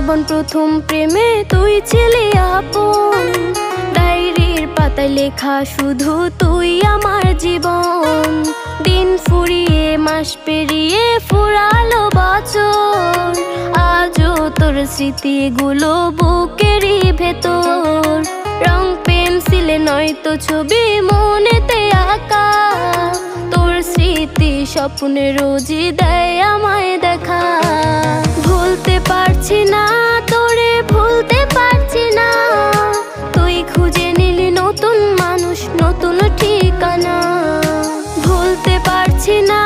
জীবন প্রথম প্রেমে তুই ছিলি আপন, ডায়েরির পাতায় লেখা শুধু তুই আমার জীবন। দিন ফুরিয়ে মাস পেরিয়ে ফুরালো বছর, আজও তোর স্মৃতিগুলো বুকেরই ভেতর। রং পেন্সিলে নয়তো ছবি মনেতে আঁকা, তোর স্মৃতি স্বপ্নে রোজই দেয় আমায় দেখা। ভুলতে পারছি না তোরে, ভুলতে পারছি না, তুই খুঁজে নিলি নতুন মানুষ, নতুন ঠিকানা। ভুলতে পারছি না